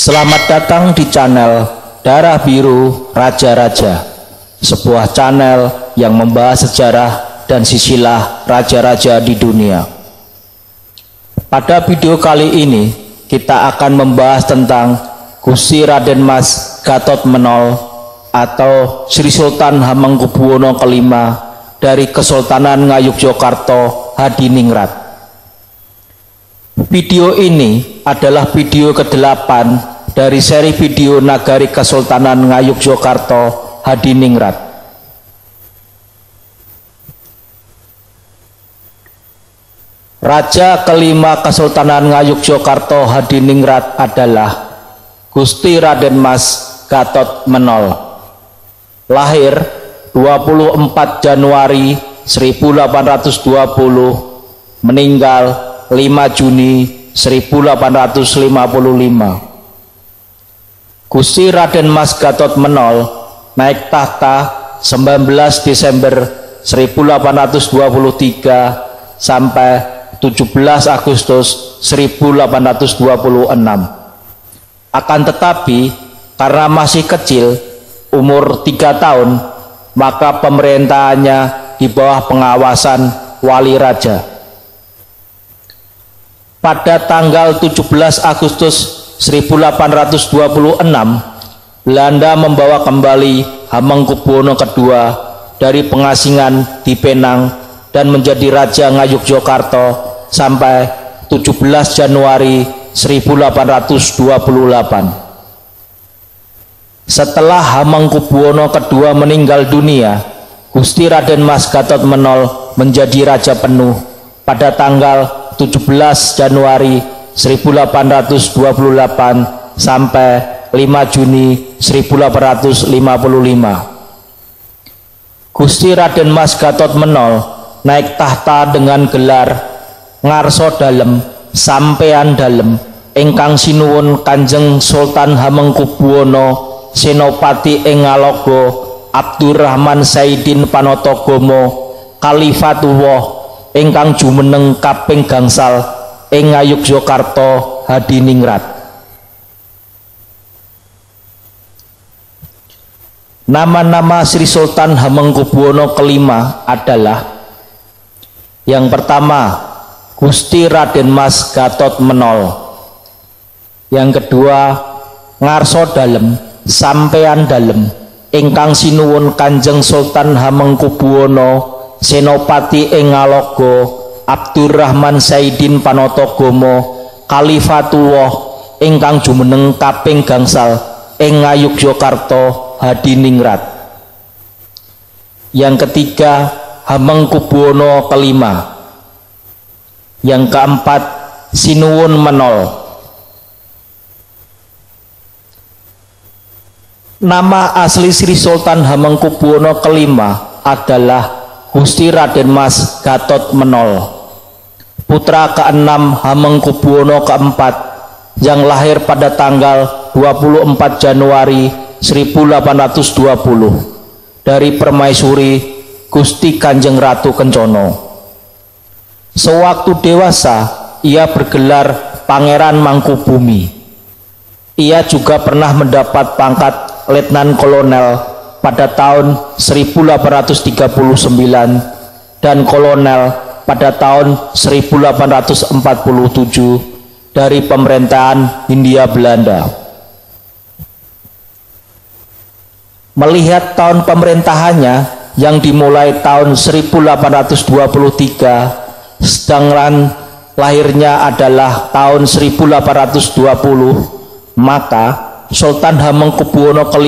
Selamat datang di channel Darah Biru Raja-Raja, sebuah channel yang membahas sejarah dan silsilah raja-raja di dunia. Pada video kali ini kita akan membahas tentang Gusti Raden Mas Gatot-Menol atau Sri Sultan Hamengkubuwono V dari Kesultanan Ngayogyakarta Hadiningrat. Video ini adalah video ke-8 dari seri video Nagari Kesultanan Ngayogyakarta Hadiningrat. Raja kelima Kesultanan Ngayogyakarta Hadiningrat adalah Gusti Raden Mas Gatot-Menol. Lahir 24 Januari 1820, meninggal 5 Juni 1855. Gusti Raden Mas Gatot-Menol naik tahta 19 Desember 1823 sampai 17 Agustus 1826. Akan tetapi karena masih kecil, umur 3 tahun, maka pemerintahannya di bawah pengawasan wali raja. Pada tanggal 17 Agustus 1826, Belanda membawa kembali Hamengkubuwono II dari pengasingan di Penang dan menjadi Raja Ngayogyakarta sampai 17 Januari 1828. Setelah Hamengkubuwono II meninggal dunia, Gusti Raden Mas Gatot-Menol menjadi raja penuh pada tanggal 17 Januari 1828 sampai 5 Juni 1855. Gusti Raden Mas Gatot-Menol naik tahta dengan gelar Ngarso Dalem Sampean Dalem ingkang sinuwun Kanjeng Sultan Hamengkubuwono Senopati ing Ngalogo Abdurrahman Saidin Panatagomo Kalifatullah ingkang jumeneng kaping gangsal ing Ngayogyakarta Hadiningrat. Nama-nama Sri Sultan Hamengkubuwono V adalah: yang pertama, Gusti Raden Mas Gatot-Menol. Yang kedua, Ngarso Dalem Sampean Dalem ingkang sinuwun Kanjeng Sultan Hamengkubuwono Senopati ing Ngalogo Abdurrahman Saidin Panatagomo Kalifatullah ingkang jumeneng kaping gangsal ing Ngayogyakarta Hadiningrat. Yang ketiga, Hamengkubuwono V. Yang keempat, Sinuwun Menol. Nama asli Sri Sultan Hamengkubuwono V adalah Gusti Raden Mas Gatot-Menol, putra ke-6 Hamengkubuwono keempat yang lahir pada tanggal 24 Januari 1820 dari permaisuri Gusti Kanjeng Ratu Kencono. Sewaktu dewasa, ia bergelar Pangeran Mangkubumi. Ia juga pernah mendapat pangkat Letnan Kolonel pada tahun 1839 dan kolonel pada tahun 1847 dari pemerintahan Hindia Belanda. Melihat tahun pemerintahannya yang dimulai tahun 1823 sedangkan lahirnya adalah tahun 1820, maka Sultan Hamengkubuwono V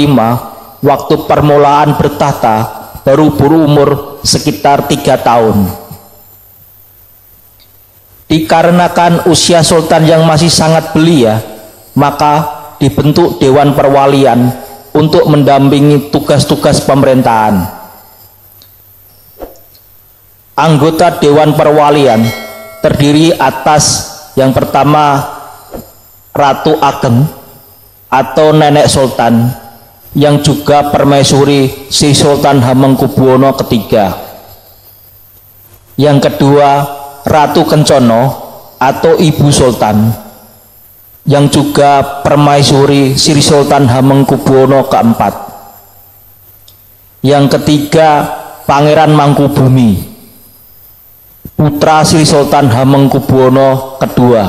waktu permulaan bertahta baru berumur sekitar 3 tahun. Dikarenakan usia Sultan yang masih sangat belia, maka dibentuk Dewan Perwalian untuk mendampingi tugas-tugas pemerintahan. Anggota Dewan Perwalian terdiri atas yang pertama Ratu Ageng atau Nenek Sultan yang juga permaisuri Sri Sultan Hamengkubuwono III. Yang kedua, Ratu Kencono atau Ibu Sultan. yang juga permaisuri Sri Sultan Hamengkubuwono keempat. Yang ketiga, Pangeran Mangkubumi, putra Sri Sultan Hamengkubuwono kedua.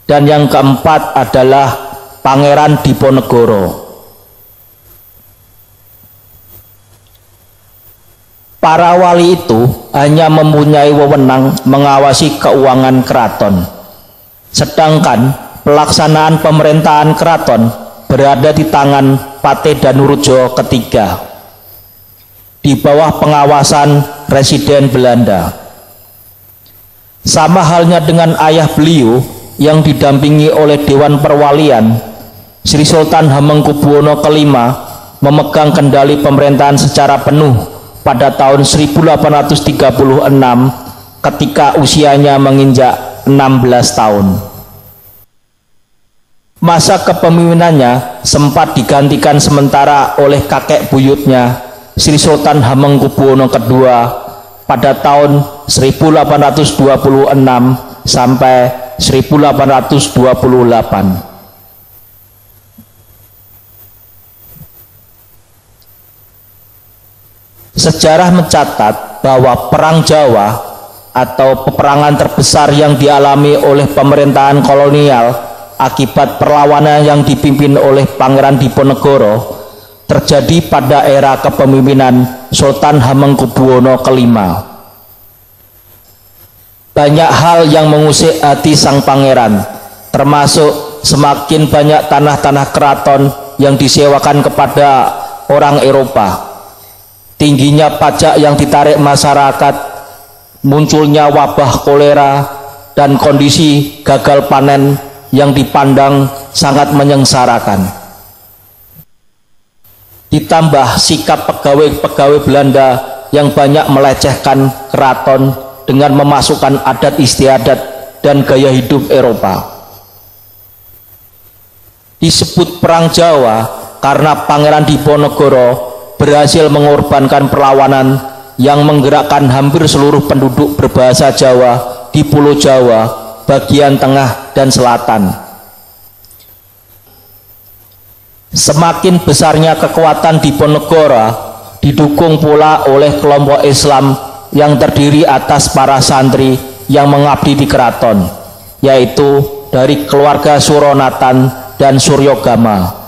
Dan yang keempat adalah Pangeran Diponegoro. Para wali itu hanya mempunyai wewenang mengawasi keuangan keraton, sedangkan pelaksanaan pemerintahan keraton berada di tangan Patih Danurejo ketiga, di bawah pengawasan Residen Belanda. Sama halnya dengan ayah beliau yang didampingi oleh Dewan Perwalian, Sri Sultan Hamengkubuwono kelima memegang kendali pemerintahan secara penuh pada tahun 1836 ketika usianya menginjak 16 tahun. Masa kepemimpinannya sempat digantikan sementara oleh kakek buyutnya Sri Sultan Hamengkubuwono II pada tahun 1826 sampai 1828. Sejarah mencatat bahwa Perang Jawa atau peperangan terbesar yang dialami oleh pemerintahan kolonial akibat perlawanan yang dipimpin oleh Pangeran Diponegoro terjadi pada era kepemimpinan Sultan Hamengkubuwono kelima. Banyak hal yang mengusik hati sang pangeran, termasuk semakin banyak tanah-tanah keraton yang disewakan kepada orang Eropa, tingginya pajak yang ditarik masyarakat, munculnya wabah kolera, dan kondisi gagal panen yang dipandang sangat menyengsarakan. Ditambah sikap pegawai-pegawai Belanda yang banyak melecehkan keraton dengan memasukkan adat istiadat dan gaya hidup Eropa. Disebut Perang Jawa karena Pangeran Diponegoro berhasil mengorbankan perlawanan yang menggerakkan hampir seluruh penduduk berbahasa Jawa di Pulau Jawa, bagian tengah dan selatan. Semakin besarnya kekuatan Diponegoro didukung pula oleh kelompok Islam yang terdiri atas para santri yang mengabdi di keraton, yaitu dari keluarga Suronatan dan Suryogama.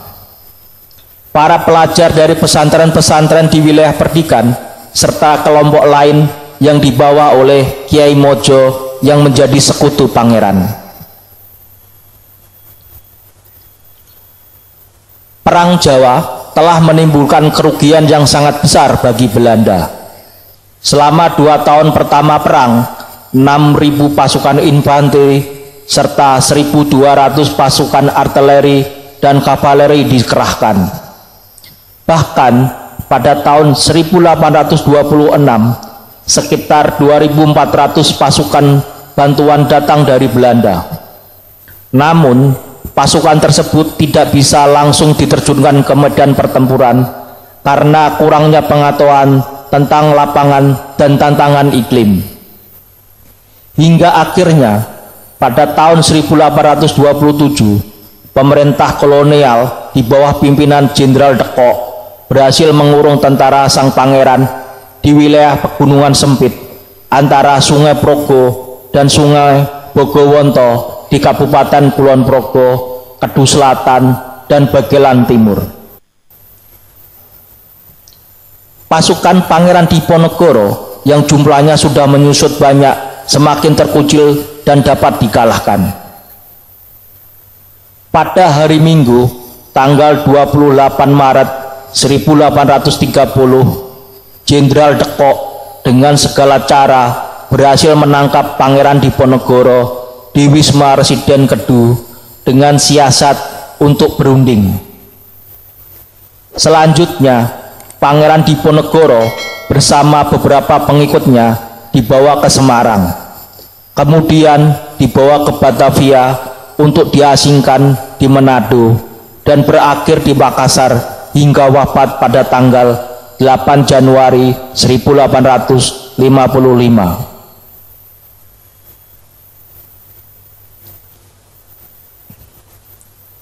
Para pelajar dari pesantren-pesantren di wilayah Perdikan serta kelompok lain yang dibawa oleh Kiai Mojo yang menjadi sekutu pangeran. Perang Jawa telah menimbulkan kerugian yang sangat besar bagi Belanda. Selama 2 tahun pertama perang, 6.000 pasukan infanteri serta 1.200 pasukan artileri dan kavaleri dikerahkan. Bahkan pada tahun 1826 sekitar 2.400 pasukan bantuan datang dari Belanda. Namun pasukan tersebut tidak bisa langsung diterjunkan ke medan pertempuran karena kurangnya pengetahuan tentang lapangan dan tantangan iklim. Hingga akhirnya pada tahun 1827 pemerintah kolonial di bawah pimpinan Jenderal de Kock berhasil mengurung tentara sang pangeran di wilayah pegunungan sempit antara Sungai Progo dan Sungai Bogowonto di Kabupaten Kulon Progo, Kedu Selatan, dan Bagelan Timur. Pasukan Pangeran Diponegoro yang jumlahnya sudah menyusut banyak semakin terkucil dan dapat dikalahkan. Pada hari Minggu, tanggal 28 Maret 1830, Jenderal de Kock dengan segala cara berhasil menangkap Pangeran Diponegoro di Wisma Residen Kedu dengan siasat untuk berunding. Selanjutnya, Pangeran Diponegoro bersama beberapa pengikutnya dibawa ke Semarang, kemudian dibawa ke Batavia untuk diasingkan di Manado dan berakhir di Makassar hingga wafat pada tanggal 8 Januari 1855.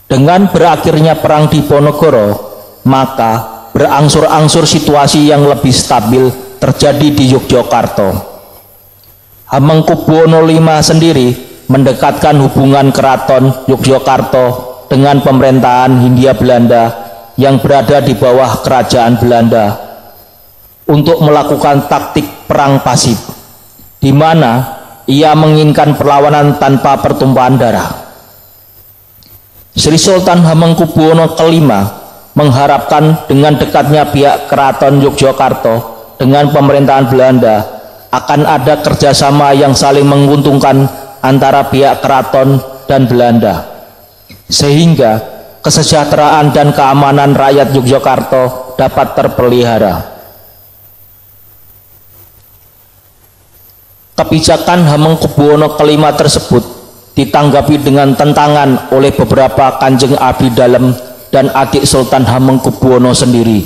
Dengan berakhirnya perang Diponegoro, maka berangsur-angsur situasi yang lebih stabil terjadi di Yogyakarta. Hamengkubuwono V sendiri mendekatkan hubungan keraton Yogyakarta dengan pemerintahan Hindia Belanda yang berada di bawah kerajaan Belanda untuk melakukan taktik perang pasif, di mana ia menginginkan perlawanan tanpa pertumpahan darah. Sri Sultan Hamengkubuwono V mengharapkan dengan dekatnya pihak keraton Yogyakarta dengan pemerintahan Belanda akan ada kerjasama yang saling menguntungkan antara pihak keraton dan Belanda, sehingga kesejahteraan dan keamanan rakyat Yogyakarta dapat terpelihara. Kebijakan Hamengkubuwono V tersebut ditanggapi dengan tentangan oleh beberapa Kanjeng Abdi Dalem dan adik Sultan Hamengkubuwono sendiri,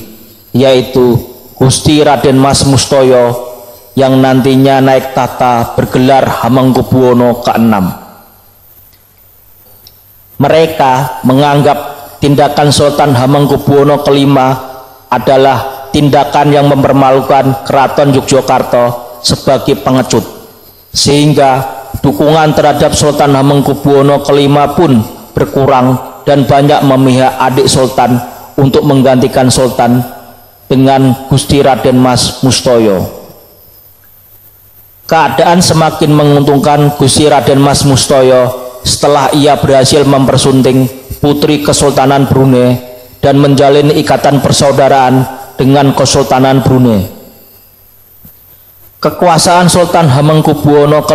yaitu Gusti Raden Mas Mustoyo yang nantinya naik tahta bergelar Hamengkubuwono ke-6. Mereka menganggap tindakan Sultan Hamengkubuwono V adalah tindakan yang mempermalukan Keraton Yogyakarta sebagai pengecut, sehingga dukungan terhadap Sultan Hamengkubuwono V pun berkurang dan banyak memihak adik Sultan untuk menggantikan Sultan dengan Gusti Raden Mas Mustoyo. Keadaan semakin menguntungkan Gusti Raden Mas Mustoyo setelah ia berhasil mempersunting putri Kesultanan Brunei dan menjalin ikatan persaudaraan dengan Kesultanan Brunei. Kekuasaan Sultan Hamengkubuwono V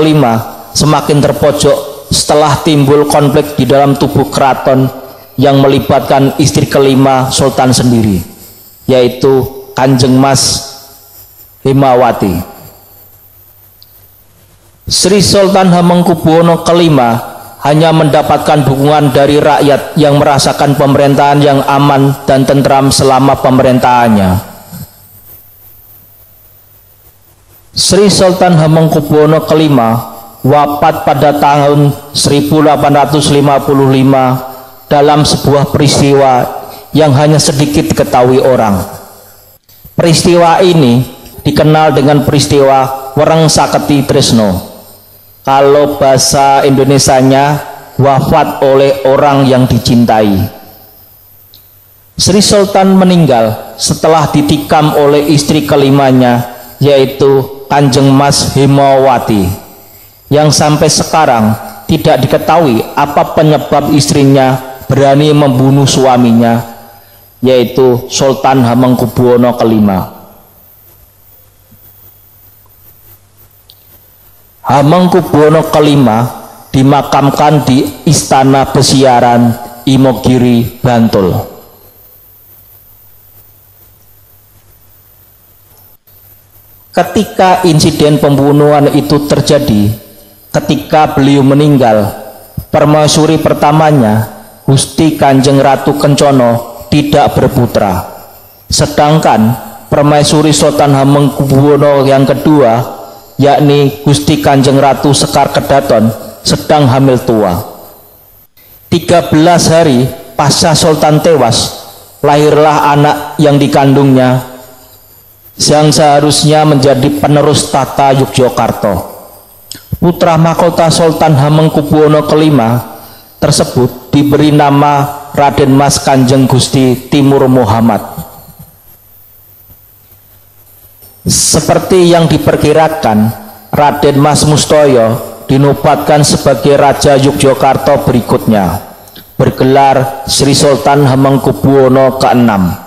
semakin terpojok setelah timbul konflik di dalam tubuh keraton yang melibatkan istri kelima Sultan sendiri, yaitu Kanjeng Mas Hemawati. Sri Sultan Hamengkubuwono V hanya mendapatkan dukungan dari rakyat yang merasakan pemerintahan yang aman dan tentram selama pemerintahannya. Sri Sultan Hamengkubuwono V wafat pada tahun 1855 dalam sebuah peristiwa yang hanya sedikit diketahui orang. Peristiwa ini dikenal dengan peristiwa Wereng Saketi Tresno. Kalau bahasa Indonesianya, wafat oleh orang yang dicintai. Sri Sultan meninggal setelah ditikam oleh istri kelimanya, yaitu Kanjeng Mas Hemawati, yang sampai sekarang tidak diketahui apa penyebab istrinya berani membunuh suaminya, yaitu Sultan Hamengkubuwono V. Hamengkubuwono V dimakamkan di Istana Besiaran, Imogiri, Bantul. Ketika insiden pembunuhan itu terjadi, ketika beliau meninggal, permaisuri pertamanya, Gusti Kanjeng Ratu Kencono, tidak berputra. Sedangkan permaisuri Sultan Hamengkubuwono yang kedua, yakni Gusti Kanjeng Ratu Sekar Kedaton, sedang hamil tua. 13 hari pasca Sultan tewas, lahirlah anak yang dikandungnya, yang seharusnya menjadi penerus tata Yogyakarta. Putra mahkota Sultan Hamengkubuwono V tersebut diberi nama Raden Mas Kanjeng Gusti Timur Muhammad. Seperti yang diperkirakan, Raden Mas Mustoyo dinobatkan sebagai Raja Yogyakarta berikutnya, bergelar Sri Sultan Hamengkubuwono ke-6.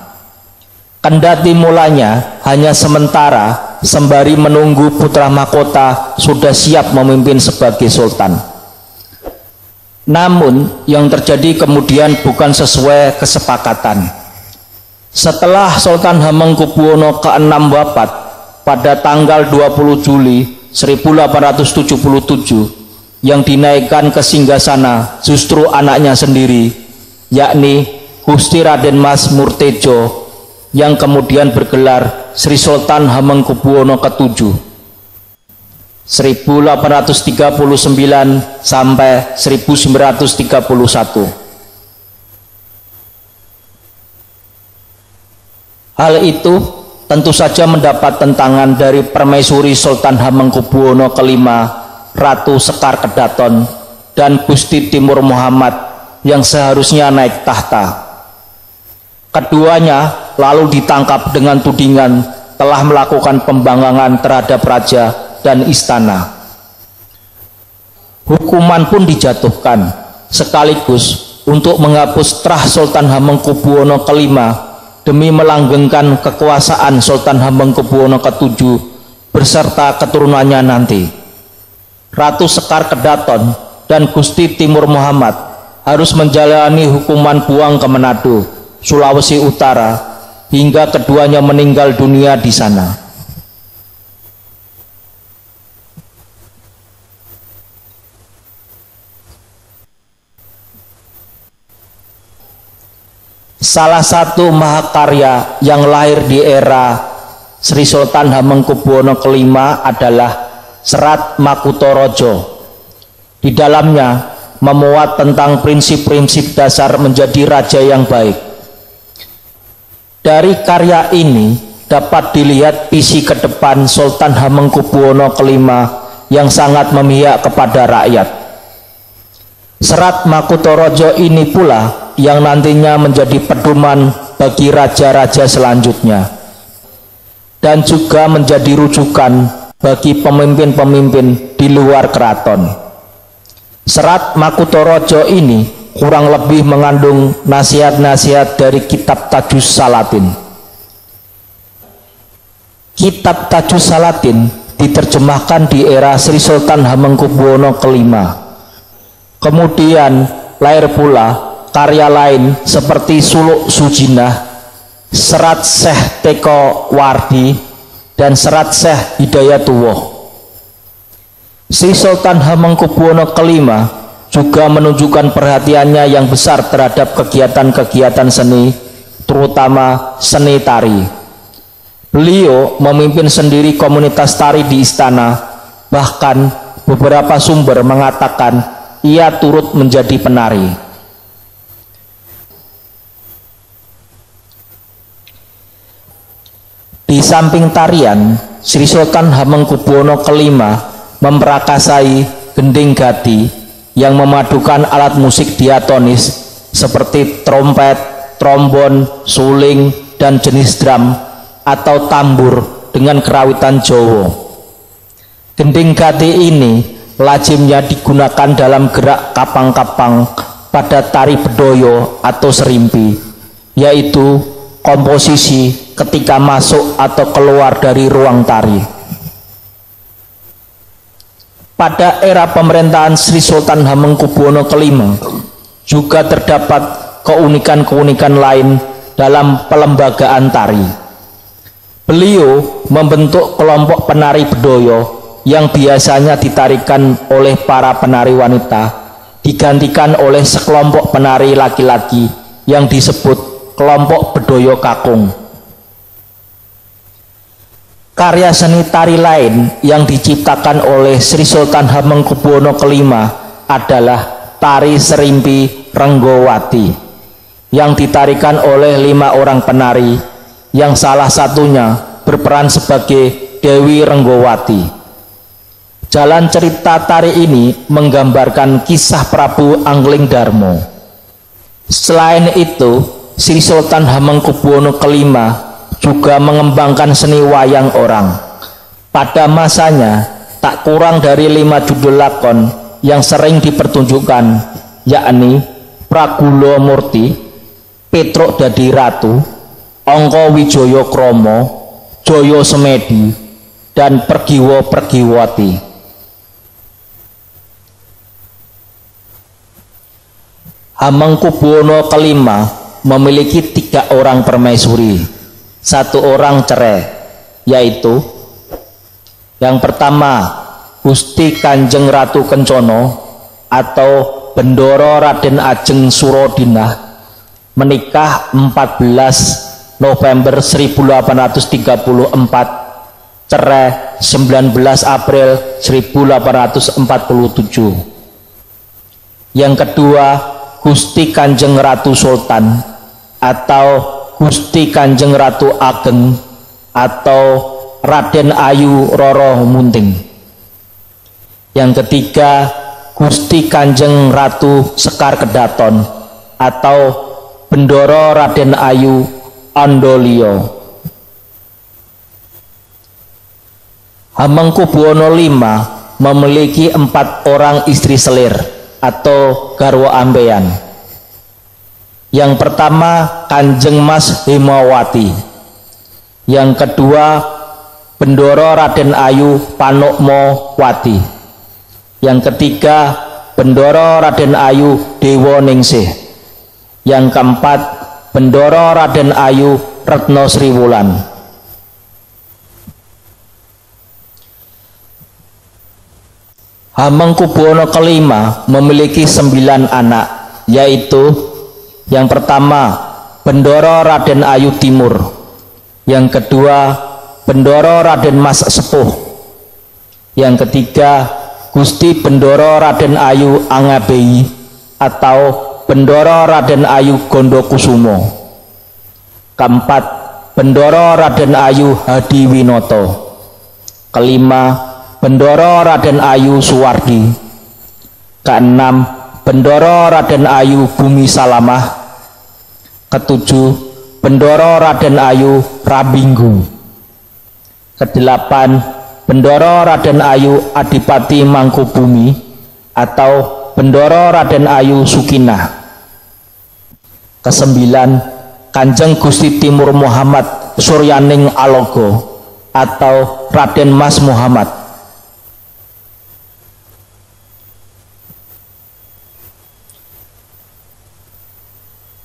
Kendati mulanya hanya sementara sembari menunggu putra mahkota sudah siap memimpin sebagai sultan. Namun yang terjadi kemudian bukan sesuai kesepakatan. Setelah Sultan Hamengkubuwono ke-6 wafat pada tanggal 20 Juli 1877, yang dinaikkan ke singgasana justru anaknya sendiri, yakni Gusti Raden Mas Murtejo, yang kemudian bergelar Sri Sultan Hamengkubuwono ke-7 1839 sampai 1931. Hal itu tentu saja mendapat tentangan dari Permaisuri Sultan Hamengkubuwono kelima, Ratu Sekar Kedaton, dan Gusti Timur Muhammad yang seharusnya naik tahta. Keduanya lalu ditangkap dengan tudingan telah melakukan pembanggangan terhadap raja dan istana. Hukuman pun dijatuhkan, sekaligus untuk menghapus terah Sultan Hamengkubuwono kelima demi melanggengkan kekuasaan Sultan Hamengkubuwono ketujuh beserta keturunannya nanti. Ratu Sekar Kedaton dan Gusti Timur Muhammad harus menjalani hukuman buang ke Manado, Sulawesi Utara, hingga keduanya meninggal dunia di sana. Salah satu mahakarya yang lahir di era Sri Sultan Hamengkubuwono kelima adalah Serat Makutaraja. Di dalamnya memuat tentang prinsip-prinsip dasar menjadi raja yang baik. Dari karya ini dapat dilihat visi ke depan Sultan Hamengkubuwono kelima yang sangat memihak kepada rakyat. Serat Makutaraja ini pula yang nantinya menjadi pedoman bagi raja-raja selanjutnya dan juga menjadi rujukan bagi pemimpin-pemimpin di luar keraton. Serat Makutaraja ini kurang lebih mengandung nasihat-nasihat dari kitab Tajus Salatin. Kitab Tajus Salatin diterjemahkan di era Sri Sultan Hamengkubuwono kelima. Kemudian lahir pula karya lain seperti Suluk Sujinah, Serat Syekh Teko Wardi, dan Serat Syekh Hidayatullah. Sri Sultan Hamengkubuwono kelima juga menunjukkan perhatiannya yang besar terhadap kegiatan-kegiatan seni, terutama seni tari. Beliau memimpin sendiri komunitas tari di istana, bahkan beberapa sumber mengatakan ia turut menjadi penari. Di samping tarian, Sri Sultan Hamengkubuwono kelima memperakasai gending gati yang memadukan alat musik diatonis seperti trompet, trombon, suling, dan jenis drum atau tambur dengan kerawitan Jawa. Gending gati ini lazimnya digunakan dalam gerak kapang-kapang pada tari bedoyo atau serimpi, yaitu komposisi ketika masuk atau keluar dari ruang tari. Pada era pemerintahan Sri Sultan Hamengkubuwono kelima juga terdapat keunikan-keunikan lain dalam pelembagaan tari. Beliau membentuk kelompok penari bedoyo yang biasanya ditarikan oleh para penari wanita, digantikan oleh sekelompok penari laki-laki yang disebut kelompok bedoyo kakung. Karya seni tari lain yang diciptakan oleh Sri Sultan Hamengkubuwono kelima adalah tari serimpi Renggowati yang ditarikan oleh 5 orang penari yang salah satunya berperan sebagai Dewi Renggowati. Jalan cerita tari ini menggambarkan kisah Prabu Anglingdarma. Selain itu, Sri Sultan Hamengkubuwono kelima juga mengembangkan seni wayang orang. Pada masanya tak kurang dari 5 judul lakon yang sering dipertunjukkan, yakni Pragulo Murti, Petruk Dadi Ratu, Angka Wijaya Krama, Jaya Semedi, dan Pergiwa Pergiwati. Hamengkubuwono kelima memiliki 3 orang permaisuri, 1 orang cerai, yaitu yang pertama Gusti Kanjeng Ratu Kencana atau Bendoro Raden Ajeng Surodinah, menikah 14 November 1834, cerai 19 April 1847. Yang kedua Gusti Kanjeng Ratu Sultan atau Gusti Kanjeng Ratu Ageng atau Raden Ayu Roro Munting. Yang ketiga, Gusti Kanjeng Ratu Sekar Kedaton atau Bendoro Raden Ayu Andolio. Hamengkubuwono V memiliki 4 orang istri selir atau garwa ambeyan. Yang pertama, Kanjeng Mas Hemawati. Yang kedua, Bendoro Raden Ayu Panukmo Wati. Yang ketiga, Bendoro Raden Ayu Dewa Ningsih. Yang keempat, Bendoro Raden Ayu Retno Sriwulan. Hamengkubuwono V memiliki 9 anak, yaitu yang pertama, Bendoro Raden Ayu Timur. Yang kedua, Bendoro Raden Mas Sepuh. Yang ketiga, Gusti Bendoro Raden Ayu Angabeyi atau Bendoro Raden Ayu Gondokusumo. Keempat, Bendoro Raden Ayu Hadiwinoto. Kelima, Bendoro Raden Ayu Suwardi. Keenam, Bendoro Raden Ayu Bumi Salamah. Ketujuh, Bendoro Raden Ayu Rabinggu. Kedelapan, Bendoro Raden Ayu Adipati Mangkubumi atau Bendoro Raden Ayu Sukinah. Kesembilan, Kanjeng Gusti Timur Muhammad Suryaning Alogo atau Raden Mas Muhammad.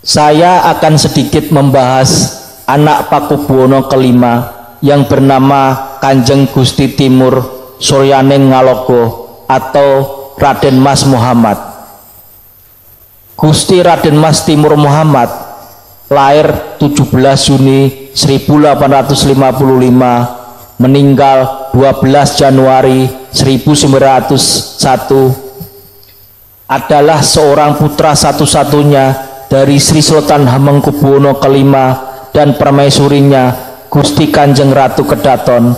Saya akan sedikit membahas anak Pakubuwono V yang bernama Kanjeng Gusti Timur Suryaning Ngalogo atau Raden Mas Muhammad. Gusti Raden Mas Timur Muhammad lahir 17 Juni 1855, meninggal 12 Januari 1901, adalah seorang putra satu-satunya dari Sri Sultan Hamengkubuwono V dan permaisurinya Gusti Kanjeng Ratu Kedaton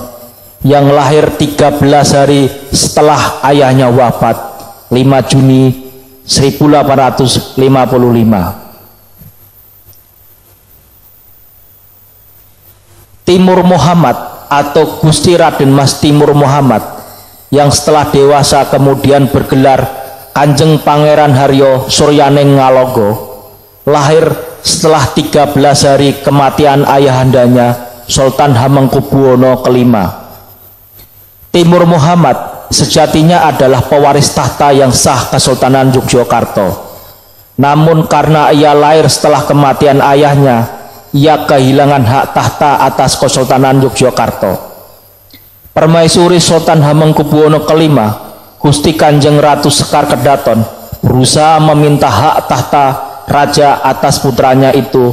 yang lahir 13 hari setelah ayahnya wafat 5 Juni 1855. Timur Muhammad atau Gusti Raden Mas Timur Muhammad yang setelah dewasa kemudian bergelar Kanjeng Pangeran Haryo Suryaning Ngalogo lahir setelah 13 hari kematian ayahandanya Sultan Hamengkubuwono V. Timur Muhammad sejatinya adalah pewaris tahta yang sah Kesultanan Yogyakarta. Namun karena ia lahir setelah kematian ayahnya, ia kehilangan hak tahta atas Kesultanan Yogyakarta. Permaisuri Sultan Hamengkubuwono V, Gusti Kanjeng Ratu Sekar Kedaton, berusaha meminta hak tahta raja atas putranya itu,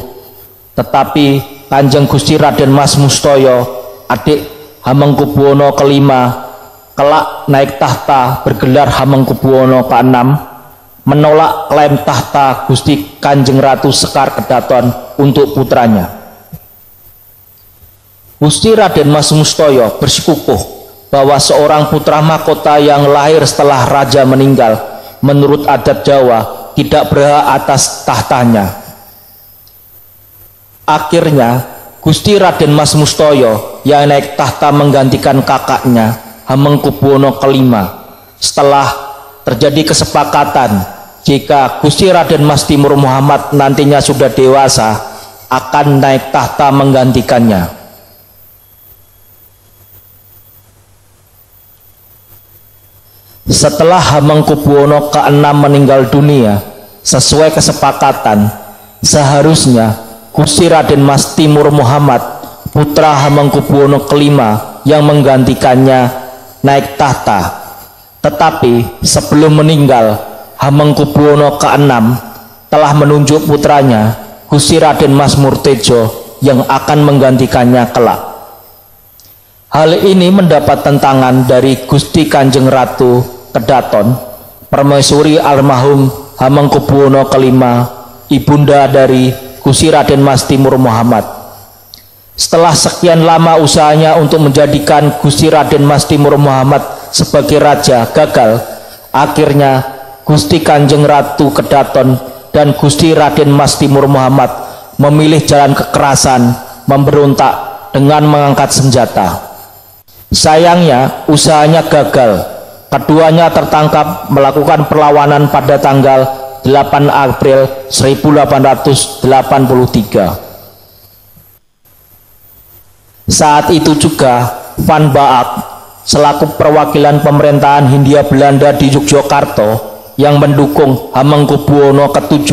tetapi Kanjeng Gusti Raden Mas Mustoyo, adik Hamengkubuwono V, kelak naik tahta bergelar Hamengkubuwono ke-6, menolak klaim tahta Gusti Kanjeng Ratu Sekar Kedaton untuk putranya. Gusti Raden Mas Mustoyo bersikukuh bahwa seorang putra mahkota yang lahir setelah raja meninggal menurut adat Jawa tidak berhak atas tahtanya. Akhirnya Gusti Raden Mas Mustoyo yang naik tahta menggantikan kakaknya Hamengkubuwono V setelah terjadi kesepakatan jika Gusti Raden Mas Timur Muhammad nantinya sudah dewasa akan naik tahta menggantikannya. Setelah Hamengkubuwono ke-6 meninggal dunia, sesuai kesepakatan, seharusnya Gusti Raden Mas Timur Muhammad, putra Hamengkubuwono V yang menggantikannya naik tahta. Tetapi sebelum meninggal, Hamengkubuwono ke-6 telah menunjuk putranya, Gusti Raden Mas Murtejo, yang akan menggantikannya kelak. Hal ini mendapat tentangan dari Gusti Kanjeng Ratu Kedaton, permaisuri almarhum Hamengkubuwono V, ibunda dari Gusti Raden Mas Timur Muhammad. Setelah sekian lama usahanya untuk menjadikan Gusti Raden Mas Timur Muhammad sebagai raja gagal, akhirnya Gusti Kanjeng Ratu Kedaton dan Gusti Raden Mas Timur Muhammad memilih jalan kekerasan, memberontak dengan mengangkat senjata. Sayangnya usahanya gagal. Keduanya tertangkap melakukan perlawanan pada tanggal 8 April 1883. Saat itu juga Van Baak selaku perwakilan pemerintahan Hindia Belanda di Yogyakarta yang mendukung Hamengkubuwono ke-7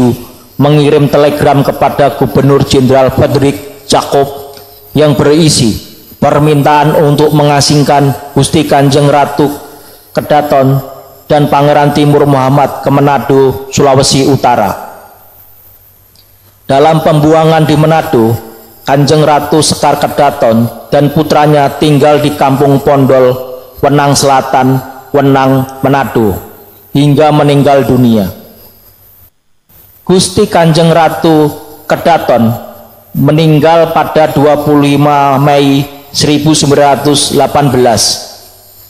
mengirim telegram kepada Gubernur Jenderal Frederik Jacob yang berisi permintaan untuk mengasingkan Gusti Kanjeng Ratu Kedaton dan Pangeran Timur Muhammad ke Manado, Sulawesi Utara. Dalam pembuangan di Manado, Kanjeng Ratu Sekar Kedaton dan putranya tinggal di Kampung Pondol, Wenang Selatan, Wenang, Manado, hingga meninggal dunia. Gusti Kanjeng Ratu Kedaton meninggal pada 25 Mei 1918,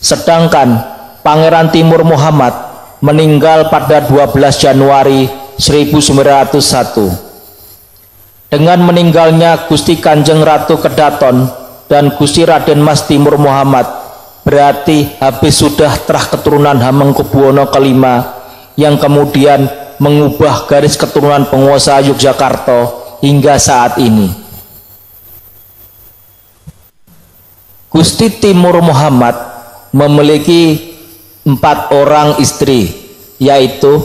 sedangkan Pangeran Timur Muhammad meninggal pada 12 Januari 1901. Dengan meninggalnya Gusti Kanjeng Ratu Kedaton dan Gusti Raden Mas Timur Muhammad, berarti habis sudah terah keturunan Hamengkubuwono ke-5 yang kemudian mengubah garis keturunan penguasa Yogyakarta hingga saat ini. Gusti Timur Muhammad memiliki 4 orang istri, yaitu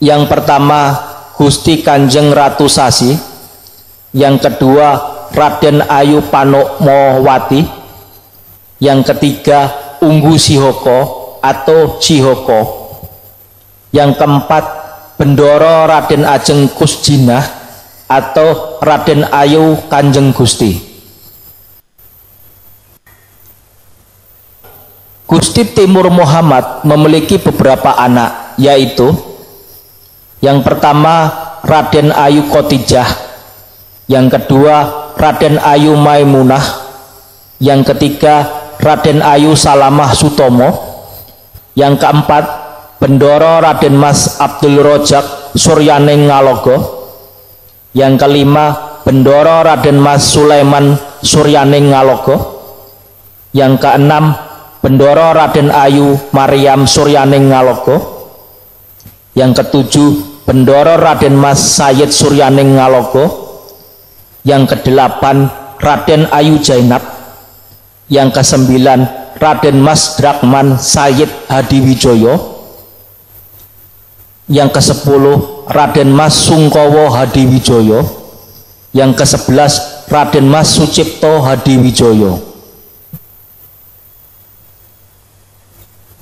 yang pertama Gusti Kanjeng Ratu Sasi, yang kedua Raden Ayu Panomowati, yang ketiga Unggu Sihoko atau Cihoko, yang keempat Bendoro Raden Ajeng Kusjinah atau Raden Ayu Kanjeng Gusti. Gusti Timur Muhammad memiliki beberapa anak, yaitu yang pertama Raden Ayu Khotijah, yang kedua Raden Ayu Maimunah, yang ketiga Raden Ayu Salamah Sutomo, yang keempat Bendoro Raden Mas Abdul Rojak Suryaning Ngalogo, yang kelima Bendoro Raden Mas Sulaiman Suryaning Ngalogo, yang keenam Bendoro Raden Ayu Mariam Suryaning Ngalogo, yang ketujuh Bendoro Raden Mas Sayyid Suryaning Ngalogo, yang kedelapan Raden Ayu Jainab, yang kesembilan Raden Mas Drakman Sayyid Hadiwijoyo, yang ke-10 Raden Mas Sungkowo Hadiwijoyo, yang ke-11 Raden Mas Sucipto Hadiwijoyo.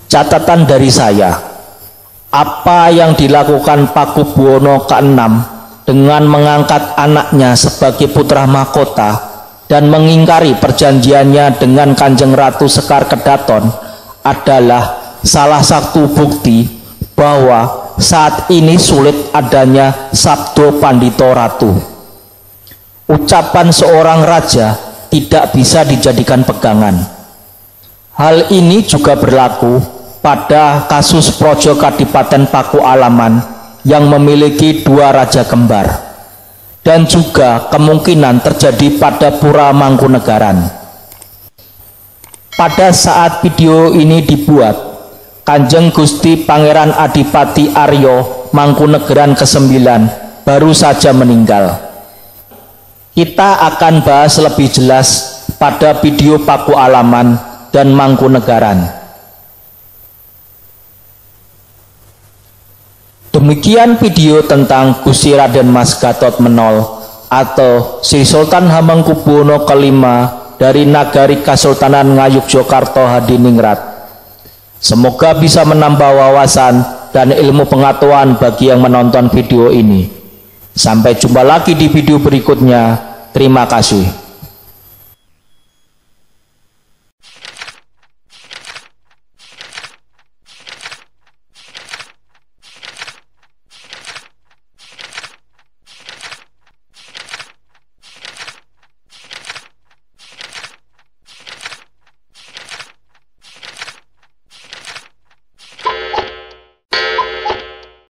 Catatan dari saya, apa yang dilakukan Pakubuwono ke-6 dengan mengangkat anaknya sebagai putra mahkota dan mengingkari perjanjiannya dengan Kanjeng Ratu Sekar Kedaton adalah salah satu bukti bahwa saat ini sulit adanya Sabdo Pandito Ratu. Ucapan seorang raja tidak bisa dijadikan pegangan. Hal ini juga berlaku pada kasus Projo Kadipaten Paku Alaman yang memiliki 2 raja kembar, dan juga kemungkinan terjadi pada Pura Mangkunegaran. Pada saat video ini dibuat, Kanjeng Gusti Pangeran Adipati Aryo Mangkunegaran ke-9 baru saja meninggal. Kita akan bahas lebih jelas pada video Paku Alaman dan Mangkunegaran. Demikian video tentang Gusti Raden Mas Gatot Menol atau Sri Sultan Hamengkubuwono ke-5 dari Nagari Kasultanan Ngayogyakarta Hadiningrat. Semoga bisa menambah wawasan dan ilmu pengetahuan bagi yang menonton video ini. Sampai jumpa lagi di video berikutnya. Terima kasih.